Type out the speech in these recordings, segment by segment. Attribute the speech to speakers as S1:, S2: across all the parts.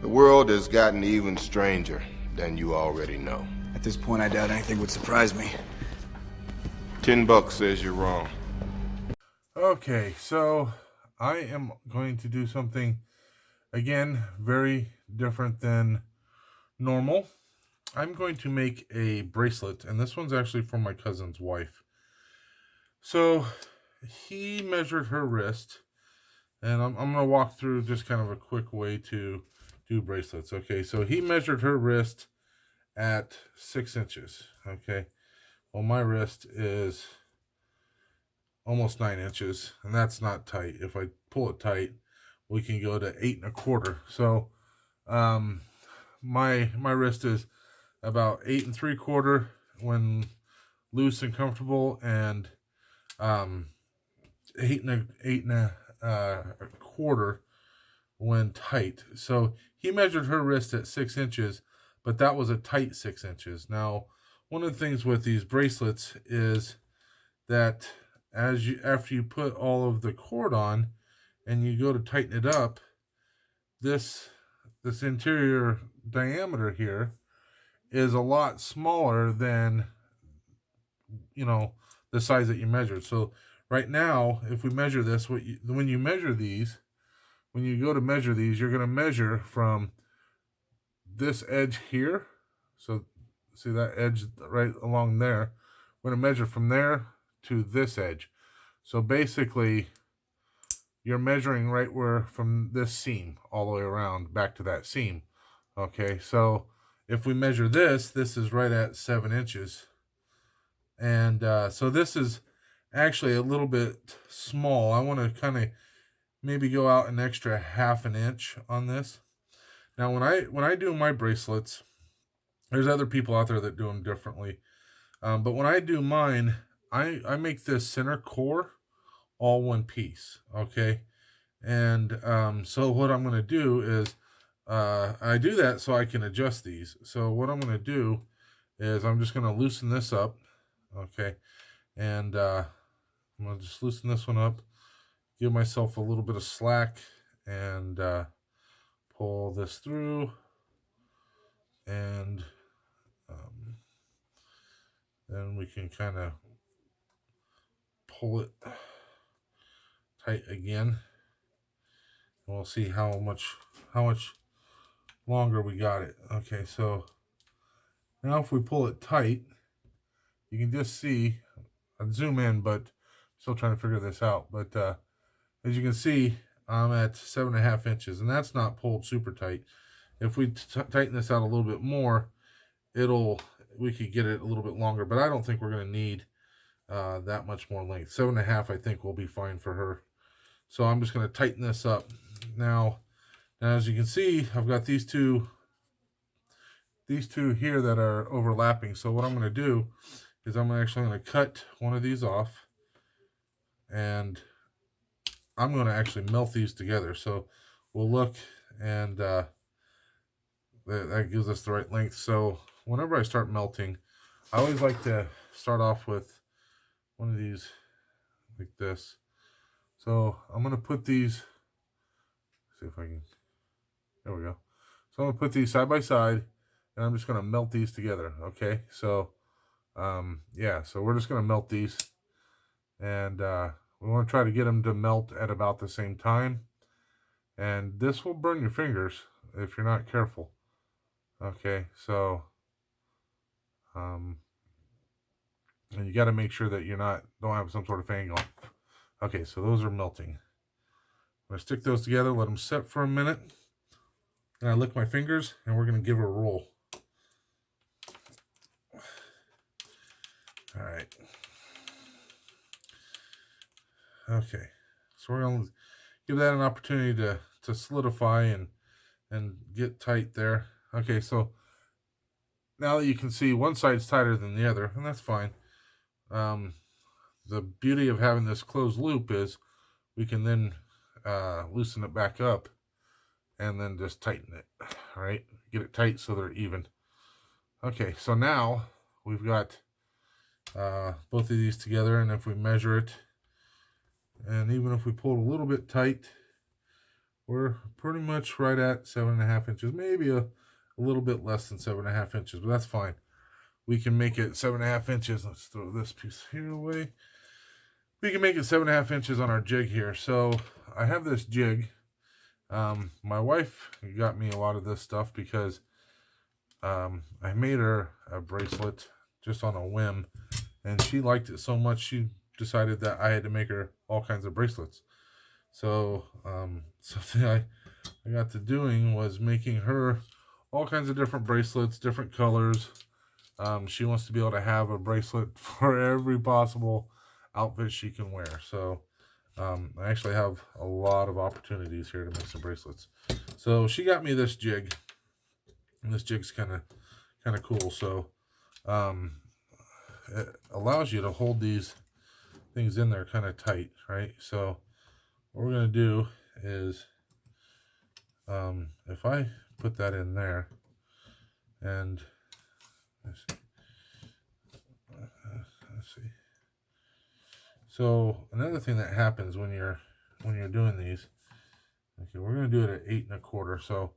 S1: The world has gotten even stranger than you already know.
S2: At this point, I doubt anything would surprise me.
S1: $10 says you're wrong.
S3: Okay, so I am going to do something, again, very different than normal. I'm going to make a bracelet, and this one's actually for my cousin's wife. So he measured her wrist, and I'm going to walk through just kind of a quick way to do bracelets. Okay, so he measured her wrist at 6 inches. Okay, well, my wrist is almost 9 inches, and that's not tight. If I pull it tight, we can go to 8 1/4. So my wrist is about 8 3/4 when loose and comfortable, and 8 1/4 when tight. So he measured her wrist at 6 inches, but that was a tight 6 inches. Now, one of the things with these bracelets is that after you put all of the cord on and you go to tighten it up, this interior diameter here is a lot smaller than, the size that you measured. So right now, if we measure this, when you go to measure these, you're going to measure from this edge here. So see that edge right along there? We're going to measure from there to this edge. So basically, you're measuring right from this seam all the way around back to that seam. Okay, so if we measure this is right at 7 inches. And so this is actually a little bit small. I want to kind of maybe go out an extra 1/2 inch on this. Now, when I do my bracelets, there's other people out there that do them differently. But when I do mine, I make this center core all one piece, okay? And so what I'm going to do is I do that so I can adjust these. So what I'm going to do is I'm just going to loosen this up, okay? And I'm going to just loosen this one up, give myself a little bit of slack, and pull this through, and then we can kind of pull it tight again. We'll see how much longer we got it. Okay, so now if we pull it tight, you can just see, I'd zoom in, but still trying to figure this out. But as you can see, I'm at 7 1/2 inches, and that's not pulled super tight. If we tighten this out a little bit more, we could get it a little bit longer, but I don't think we're going to need that much more length. 7 1/2, I think, will be fine for her. So I'm just going to tighten this up. Now, as you can see, I've got these two here that are overlapping. So what I'm going to do is I'm actually going to cut one of these off, and I'm going to actually melt these together. So we'll look, and that gives us the right length. So whenever I start melting, I always like to start off with one of these like this. So I'm going to put these, see if I can, there we go. So I'm going to put these side by side, and I'm just going to melt these together, okay? So, yeah, so we're just going to melt these, and we want to try to get them to melt at about the same time. And this will burn your fingers if you're not careful. Okay, so, and you got to make sure that don't have some sort of fan going. Okay, so those are melting. I'm going to stick those together, let them set for a minute. And I lick my fingers, and we're going to give it a roll. All right. Okay, so we're going to give that an opportunity to solidify and get tight there. Okay, so now that you can see one side's tighter than the other, and that's fine. The beauty of having this closed loop is we can then loosen it back up and then just tighten it, all right? Get it tight so they're even. Okay, so now we've got both of these together, and if we measure it, and even if we pull it a little bit tight, we're pretty much right at 7.5 inches, maybe a little bit less than 7.5 inches, but that's fine. We can make it 7.5 inches. Let's throw this piece here away. We can make it 7.5 inches on our jig here. So I have this jig. My wife got me a lot of this stuff because I made her a bracelet just on a whim, and she liked it so much she decided that I had to make her all kinds of bracelets. So something I got to doing was making her all kinds of different bracelets, different colors. She wants to be able to have a bracelet for every possible outfit she can wear. So I actually have a lot of opportunities here to make some bracelets. So she got me this jig, and this jig's kind of cool. So it allows you to hold these things in there kind of tight, right? So what we're going to do is if I put that in there, and let's see. So another thing that happens when you're doing these, okay, we're going to do it at 8 1/4. So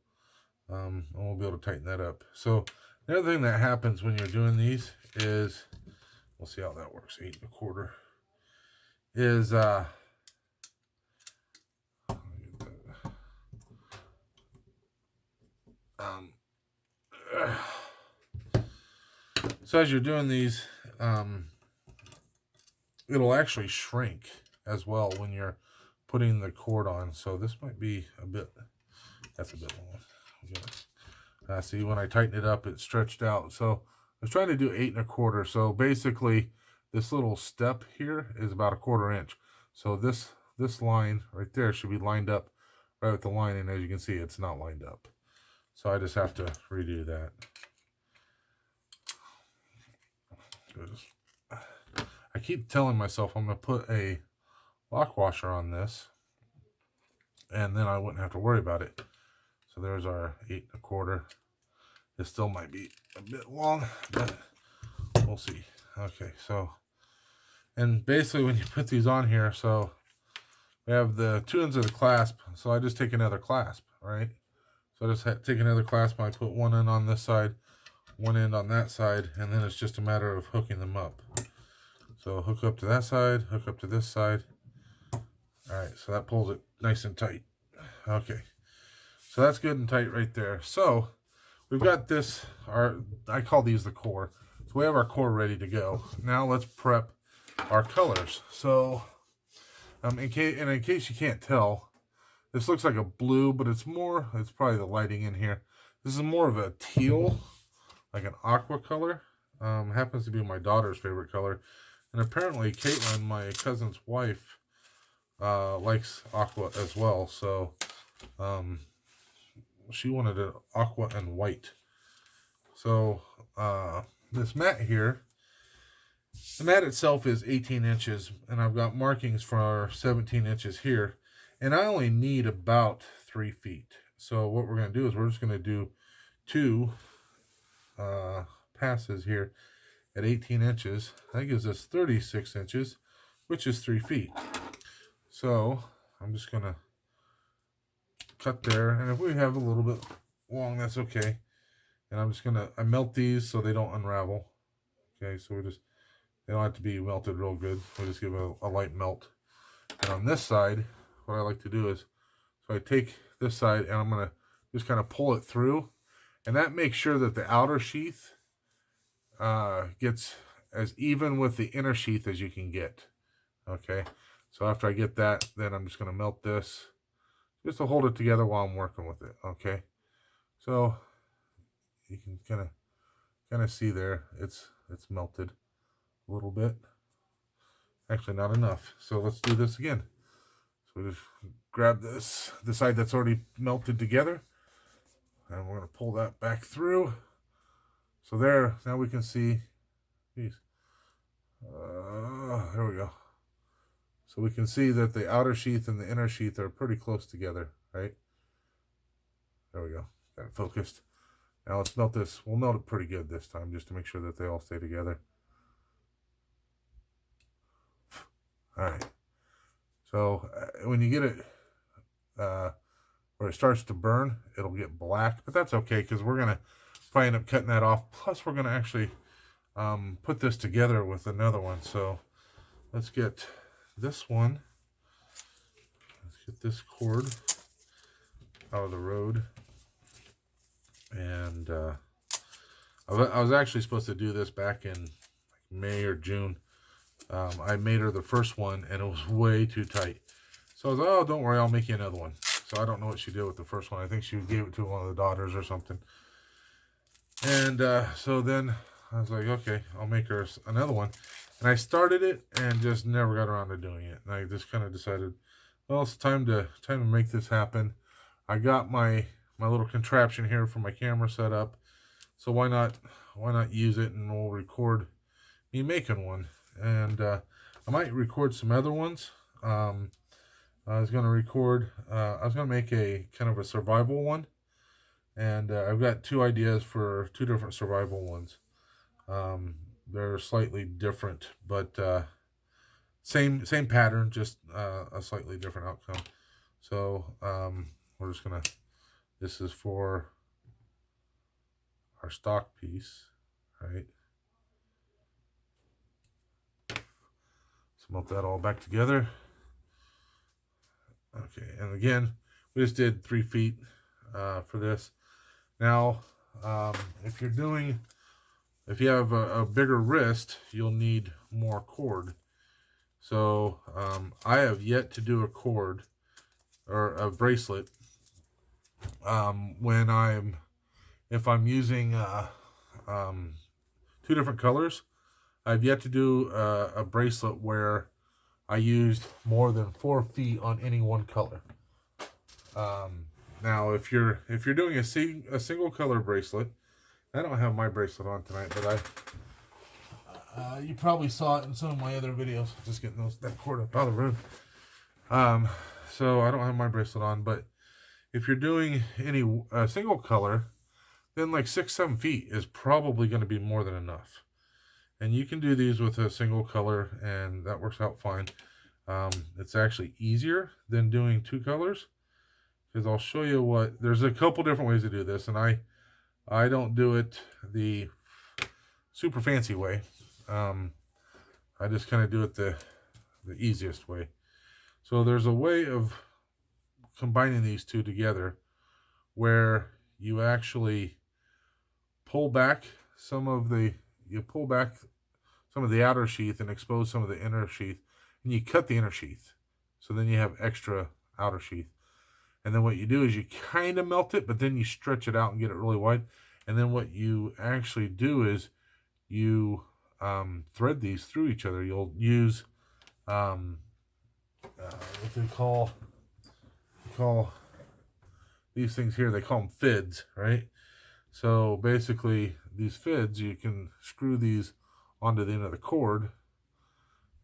S3: and we'll be able to tighten that up. So the other thing that happens when you're doing these is, we'll see how that works. 8 1/4 is so as you're doing these, it'll actually shrink as well when you're putting the cord on. So this might be a bit, that's a bit long. See, when I tighten it up, it stretched out. So I was trying to do 8 1/4. So basically, this little step here is about 1/4 inch. So this line right there should be lined up right with the line, and as you can see, it's not lined up. So I just have to redo that. I keep telling myself I'm going to put a lock washer on this, and then I wouldn't have to worry about it. So there's our 8 1/4. It still might be a bit long, but we'll see. Okay, so, and basically when you put these on here, so we have the 2 ends of the clasp, so I just take another clasp, right? So I just take another clasp, I put one end on this side, one end on that side, and then it's just a matter of hooking them up. So hook up to that side, hook up to this side. All right, so that pulls it nice and tight. Okay, so that's good and tight right there. So we've got this, I call these the core. So we have our core ready to go. Now let's prep our colors. So in case you can't tell, this looks like a blue, but it's probably the lighting in here. This is more of a teal, like an aqua color. Happens to be my daughter's favorite color. And apparently Caitlin, my cousin's wife, likes aqua as well. So she wanted an aqua and white. So this mat here, the mat itself is 18 inches, and I've got markings for 17 inches here, and I only need about 3 feet. So what we're going to do is we're just going to do 2 passes here at 18 inches. That gives us 36 inches, which is 3 feet. So I'm just going to cut there, and if we have a little bit long, that's okay. And I'm just going to, I melt these so they don't unravel. Okay, so they don't have to be melted real good. We just give a light melt. And on this side, what I like to do is, so I take this side and I'm going to just kind of pull it through. And that makes sure that the outer sheath gets as even with the inner sheath as you can get. Okay, so after I get that, then I'm just going to melt this just to hold it together while I'm working with it. Okay, so you can kind of see there, it's melted a little bit. Actually, not enough. So let's do this again. So we just grab the side that's already melted together, and we're going to pull that back through. So there, now we can see, geez, there we go. So we can see that the outer sheath and the inner sheath are pretty close together, right? There we go. Got it focused. Now let's melt this. We'll melt it pretty good this time just to make sure that they all stay together. All right. So when you get it where it starts to burn, it'll get black, but that's okay because we're going to probably end up cutting that off. Plus, we're going to actually put this together with another one. So let's get this one. Let's get this cord out of the road. And I was actually supposed to do this back in May or June. I made her the first one and it was way too tight. So I was like, oh, don't worry, I'll make you another one. So I don't know what she did with the first one. I think she gave it to one of the daughters or something. And so then I was like, okay, I'll make her another one. And I started it and just never got around to doing it. And I just kind of decided, well, it's time to make this happen. I got my little contraption here for my camera set up. So why not use it, and we'll record me making one. And I might record some other ones. I was going to make a kind of a survival one. And I've got two ideas for two different survival ones. They're slightly different, but same pattern, just a slightly different outcome. So we're just going to, this is for our stock piece, right? Smelt that all back together. Okay, and again, we just did 3 feet for this. Now, if you have a bigger wrist, you'll need more cord. So I have yet to do a cord or a bracelet if I'm using 2 different colors. I've yet to do a bracelet where I used more than 4 feet on any one color. Now, if you're doing a single color bracelet, I don't have my bracelet on tonight, but you probably saw it in some of my other videos. Just getting that cord up out of the room. So I don't have my bracelet on, but if you're doing any single color, then like 6-7 feet is probably going to be more than enough. And you can do these with a single color, and that works out fine. It's actually easier than doing 2 colors, because I'll show you there's a couple different ways to do this, and I don't do it the super fancy way. I just kind of do it the easiest way. So there's a way of combining these two together where you actually pull back some of the outer sheath and expose some of the inner sheath, and you cut the inner sheath. So then you have extra outer sheath. And then what you do is you kind of melt it, but then you stretch it out and get it really wide. And then what you actually do is you thread these through each other. You'll use what they call these things here. They call them fids, right? So basically, these fids, you can screw these onto the end of the cord,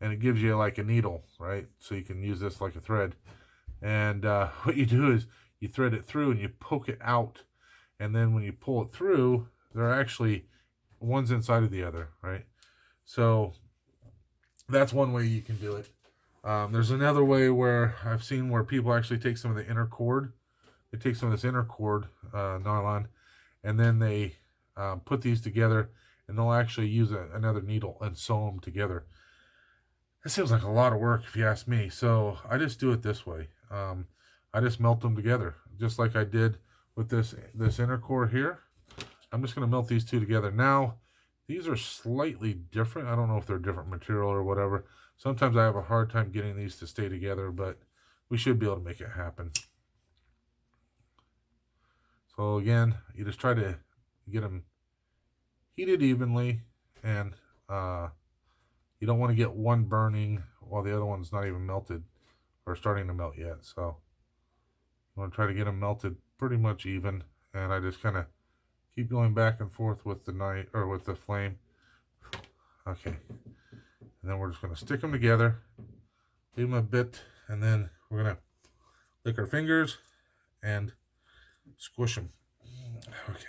S3: and it gives you like a needle, right? So you can use this like a thread. And what you do is you thread it through and you poke it out. And then when you pull it through, they're actually one's inside of the other, right? So that's one way you can do it. There's another way where I've seen where people actually take some of the inner cord. They take some of this inner cord, nylon, and then they put these together, and they'll actually use another needle and sew them together. It seems like a lot of work if you ask me. So I just do it this way. I just melt them together, just like I did with this inner core here. I'm just going to melt these two together. Now, these are slightly different. I don't know if they're different material or whatever. Sometimes I have a hard time getting these to stay together, but we should be able to make it happen. So again, you just try to get them heated evenly, and you don't want to get one burning while the other one's not even melted or starting to melt yet. So I'm going to try to get them melted pretty much even, and I just kind of keep going back and forth with the knife or with the flame. Okay, and then we're just going to stick them together, leave them a bit, and then we're going to lick our fingers and squish them. Okay,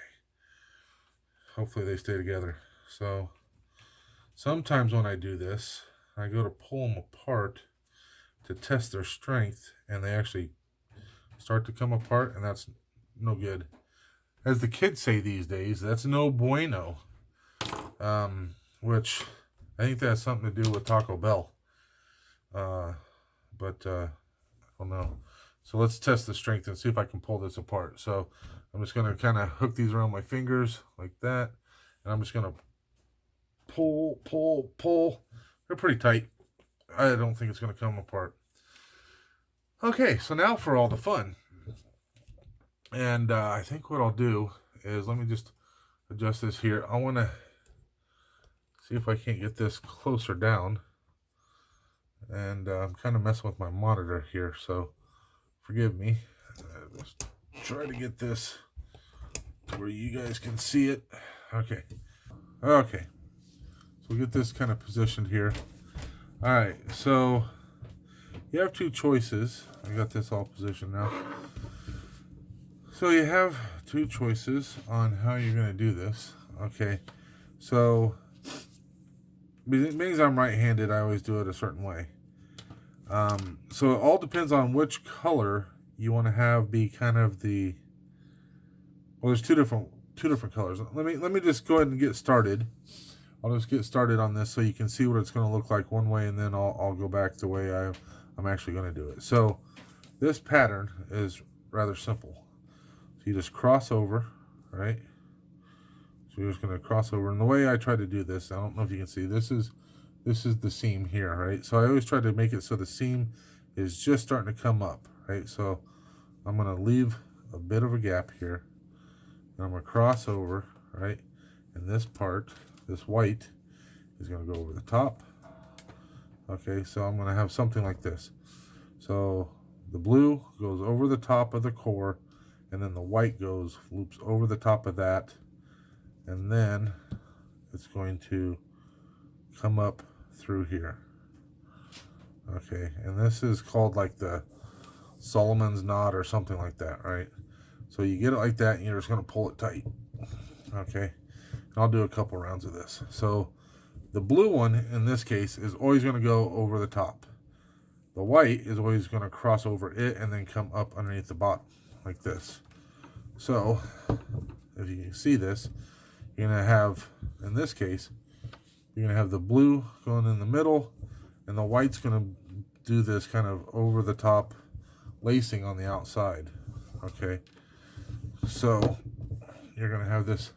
S3: hopefully they stay together. So sometimes when I do this, I go to pull them apart to test their strength, and they actually start to come apart, and that's no good. As the kids say these days, that's no bueno. Which I think that has something to do with Taco Bell. But I don't know. So let's test the strength and see if I can pull this apart. So I'm just going to kind of hook these around my fingers like that. And I'm just going to pull, pull, pull. They're pretty tight. I don't think it's going to come apart. Okay, so now for all the fun. And I think what I'll do is, let me just adjust this here. I want to see if I can't get this closer down. And I'm kind of messing with my monitor here, so forgive me. Just try to get this to where you guys can see it. Okay. So we'll get this kind of positioned here. All right, so you have two choices. I got this all positioned now. So you have two choices on how you're going to do this. Okay, so being I'm right-handed, I always do it a certain way. So it all depends on which color you want to have be kind of the. Well, there's two different colors. Let me just go ahead and get started. I'll just get started on this so you can see what it's going to look like one way, and then I'll go back the way I'm actually going to do it. So this pattern is rather simple. So you just cross over, right? So you're just going to cross over, and the way I try to do this, I don't know if you can see, this is the seam here, right? So I always try to make it so the seam is just starting to come up, right? So I'm going to leave a bit of a gap here, and I'm going to cross over, right? And this part, this white, is going to go over the top. Okay, so I'm going to have something like this. So the blue goes over the top of the core, and then the white loops over the top of that, and then it's going to come up through here. Okay, and this is called like the Solomon's knot or something like that, right? So you get it like that, and you're just going to pull it tight. Okay, and I'll do a couple rounds of this. So the blue one in this case is always going to go over the top. The white is always going to cross over it and then come up underneath the bottom like this. So if you can see this, you're going to have, in this case, you're going to have the blue going in the middle, and the white's going to do this kind of over the top lacing on the outside. Okay, so you're going to have this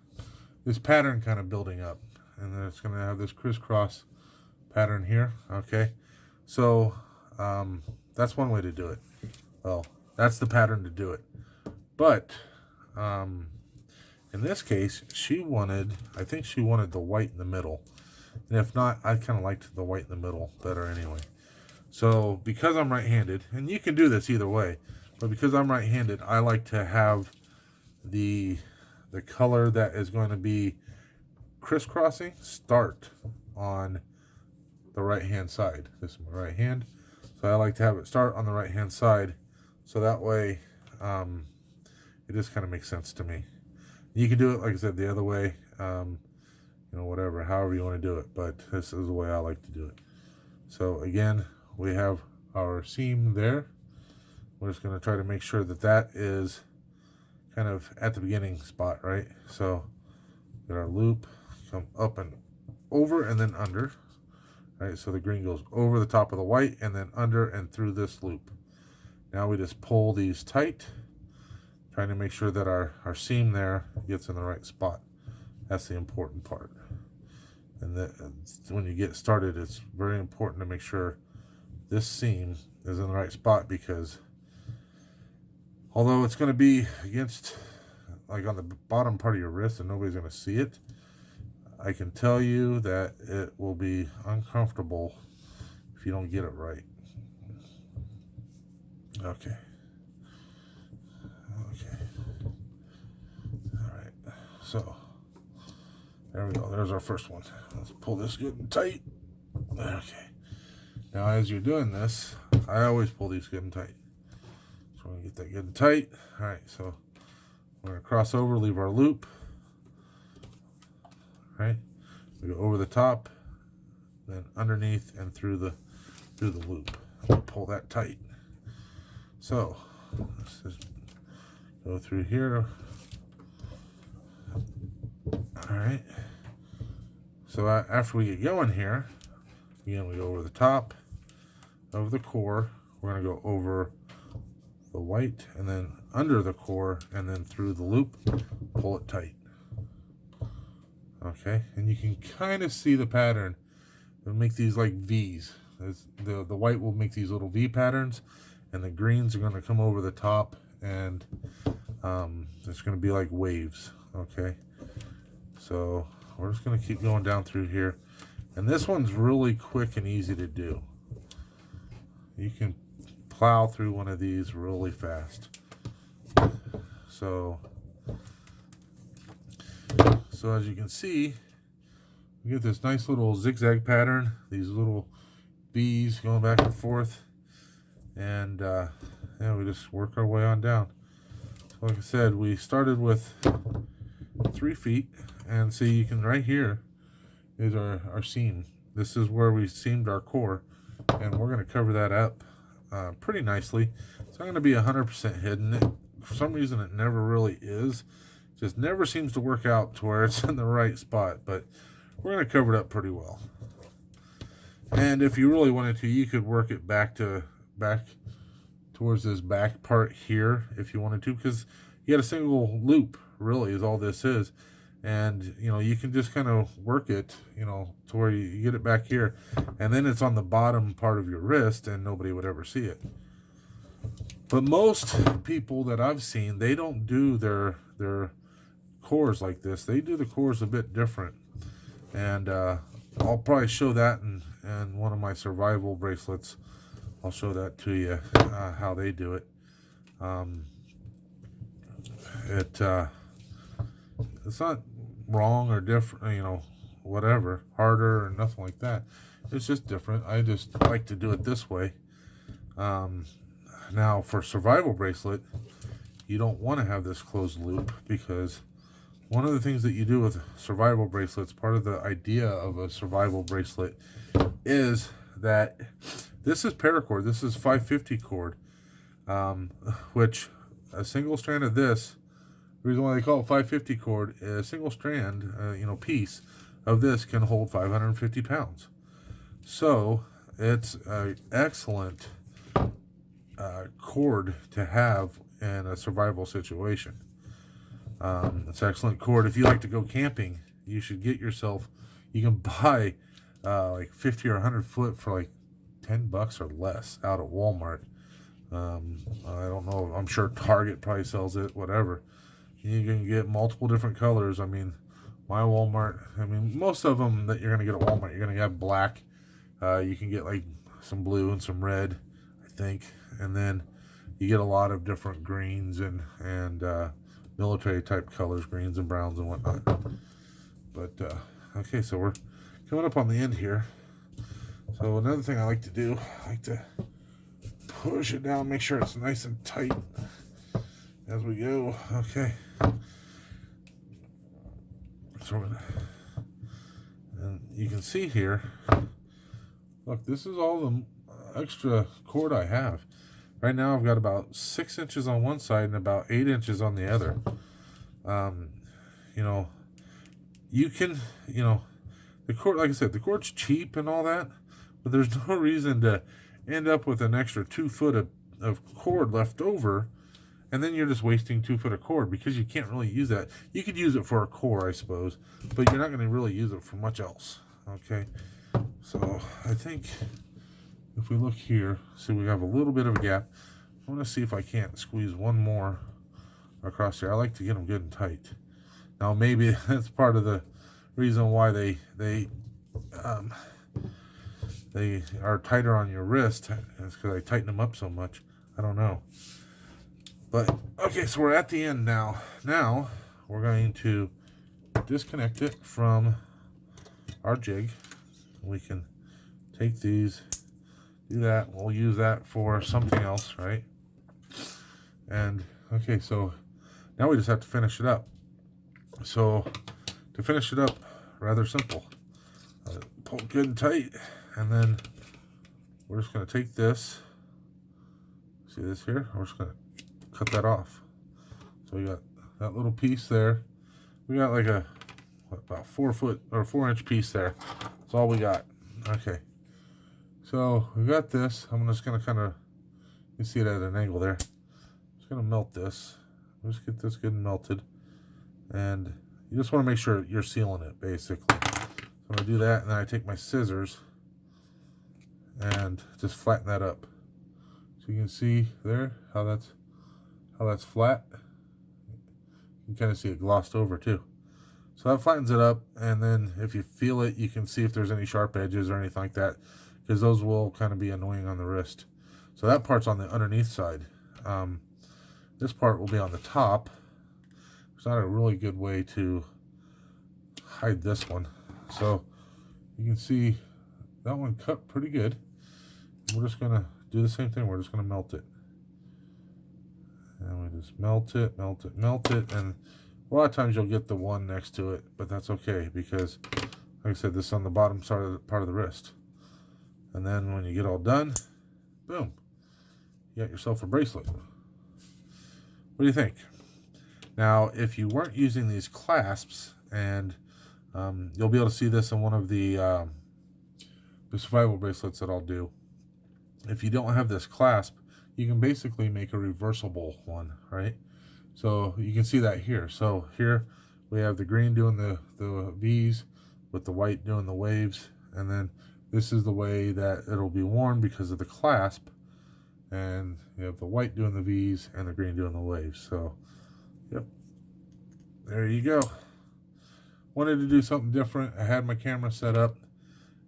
S3: pattern kind of building up, and then it's going to have this crisscross pattern here. Okay, so that's one way to do it. Well, that's the pattern to do it. But in this case, I think she wanted the white in the middle. And if not, I kind of liked the white in the middle better anyway. So because I'm right-handed, and you can do this either way, but because I'm right-handed, I like to have the color that is going to be crisscrossing start on the right-hand side. This is my right hand. So I like to have it start on the right-hand side, so that way it just kind of makes sense to me. You can do it, like I said, the other way, whatever, however you want to do it, but this is the way I like to do it. So again, we have our seam there. We're just going to try to make sure that is kind of at the beginning spot, right? So get our loop, come up and over and then under, right? So the green goes over the top of the white and then under and through this loop. Now we just pull these tight, trying to make sure that our seam there gets in the right spot. That's the important part. And when you get started, it's very important to make sure this seam is in the right spot, because although it's going to be against, like on the bottom part of your wrist and nobody's going to see it, I can tell you that it will be uncomfortable if you don't get it right. Okay. All right. So there we go. There's our first one. Let's pull this good and tight. Okay. Now, as you're doing this, I always pull these good and tight. So we're going to get that good and tight. All right. So we're going to cross over, leave our loop. All right. We go over the top, then underneath and through the loop. Pull that tight. So let's just go through here. All right. So after we get going here, again, we go over the top of the core. We're going to go over the white and then under the core and then through the loop, pull it tight. Okay, and you can kind of see the pattern. It'll make these like V's. The white will make these little V patterns, and the greens are going to come over the top, and it's going to be like waves. Okay, so we're just going to keep going down through here, and this one's really quick and easy to do. You can plow through one of these really fast. So as you can see, we get this nice little zigzag pattern, these little V's going back and forth, and yeah, we just work our way on down. So like I said, we started with 3 feet, and see, you can, right here is our seam. This is where we seamed our core, and we're going to cover that up pretty nicely. It's not going to be 100% hidden. For some reason, it never really is. Just never seems to work out to where it's in the right spot, but we're going to cover it up pretty well. And if you really wanted to, you could work it back towards this back part here if you wanted to, because you had a single loop, really, is all this is. And, you know, you can just kind of work it, you know, to where you get it back here, and then it's on the bottom part of your wrist, and nobody would ever see it. But most people that I've seen, they don't do their cores like this. They do the cores a bit different, and I'll probably show that in one of my survival bracelets. I'll show that to you, how they do it. It's not wrong or different, you know, whatever, harder or nothing like that. It's just different. I just like to do it this way. Now for survival bracelet, you don't want to have this closed loop, because one of the things that you do with survival bracelets, part of the idea of a survival bracelet, is that this is paracord. This is 550 cord, which a single strand of this, the reason why they call it 550 cord, a single strand, you know, piece of this can hold 550 pounds. So it's an excellent cord to have in a survival situation. It's excellent cord. If you like to go camping, you should get yourself, you can buy like 50 or 100 foot for like $10 or less out at Walmart. I don't know, I'm sure Target probably sells it, whatever. You can get multiple different colors. I mean, my Walmart, I mean, most of them that you're going to get at Walmart, you're going to have black. You can get like some blue and some red, I think. And then you get a lot of different greens and military type colors, greens and browns and whatnot. But okay, so we're coming up on the end here. So another thing I like to do, I like to push it down, make sure it's nice and tight as we go. Okay, so and you can see here, look, this is all the extra cord I have. Right now I've got about 6 inches on one side and about 8 inches on the other. You know, you can, you know, the cord, like I said, the cord's cheap and all that, but there's no reason to end up with an extra 2 foot of cord left over, and then you're just wasting 2 foot of cord, because you can't really use that. You could use it for a core, I suppose, but you're not going to really use it for much else. Okay, so I think if we look here, see, we have a little bit of a gap. I want to see if I can't squeeze one more across here. I like to get them good and tight. Now maybe that's part of the reason why they are tighter on your wrist, is because I tighten them up so much. I don't know. But okay, so we're at the end now. Now we're going to disconnect it from our jig. We can take these, do that. We'll use that for something else, right? And okay, so now we just have to finish it up. So to finish it up, rather simple. Pull it good and tight, and then we're just going to take this. See this here? We're just going to cut that off. So we got that little piece there. We got like a, what, about 4 foot or 4-inch piece there. That's all we got. Okay. So we got this. I'm just going to kind of, you see it at an angle there. Just going to melt this. Just get this good and melted. And you just want to make sure you're sealing it, basically. So I'm going to do that, and then I take my scissors and just flatten that up. So you can see there how that's flat. You can kind of see it glossed over too. So that flattens it up, and then if you feel it, you can see if there's any sharp edges or anything like that, because those will kind of be annoying on the wrist. So that part's on the underneath side. This part will be on the top. It's not a really good way to hide this one. So you can see that one cut pretty good. We're just going to do the same thing. We're just going to melt it. And we just melt it, melt it, melt it. And a lot of times you'll get the one next to it, but that's okay because, like I said, this is on the bottom side of part of the wrist. And then when you get all done, boom, you got yourself a bracelet. What do you think? Now, if you weren't using these clasps, and you'll be able to see this in one of the survival bracelets that I'll do. If you don't have this clasp, you can basically make a reversible one, right? So you can see that here. So here we have the green doing the V's with the white doing the waves. And then this is the way that it'll be worn because of the clasp. And you have the white doing the V's and the green doing the waves. So, yep. There you go. Wanted to do something different. I had my camera set up.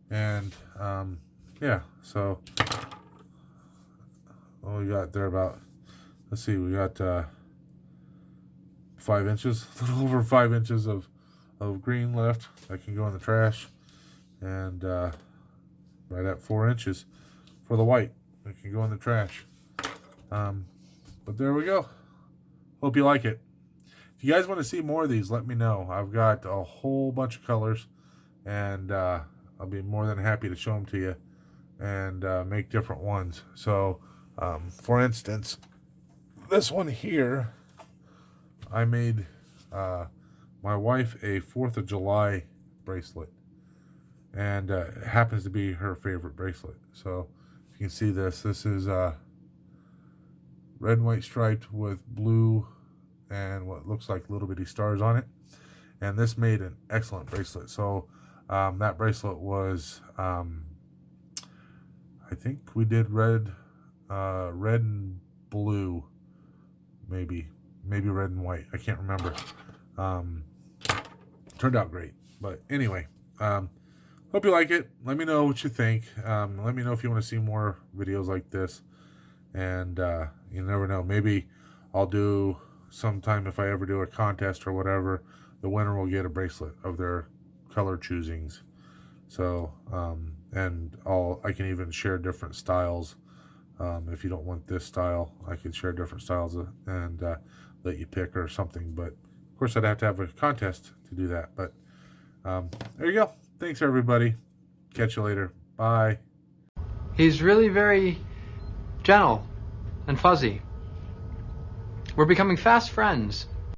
S3: And, yeah. So, what we got there about, let's see, we got 5 inches, a little over 5 inches of green left. That can go in the trash. And right at 4 inches for the white. It can go in the trash. But there we go. Hope you like it. If you guys want to see more of these, let me know. I've got a whole bunch of colors. And I'll be more than happy to show them to you. And make different ones. So, for instance, this one here, I made my wife a 4th of July bracelet. And it happens to be her favorite bracelet. So, if you can see this, this is red and white striped with blue and what looks like little bitty stars on it. And this made an excellent bracelet. So, that bracelet was, I think we did red and blue, maybe red and white. I can't remember. Turned out great. But anyway, hope you like it. Let me know what you think. Let me know if you want to see more videos like this. And you never know. Maybe I'll do sometime, if I ever do a contest or whatever, the winner will get a bracelet of their color choosings. So, and I can even share different styles. If you don't want this style, I could share different styles and let you pick or something. But of course, I'd have to have a contest to do that. But there you go. Thanks, everybody. Catch you later. Bye.
S4: He's really very gentle and fuzzy. We're becoming fast friends.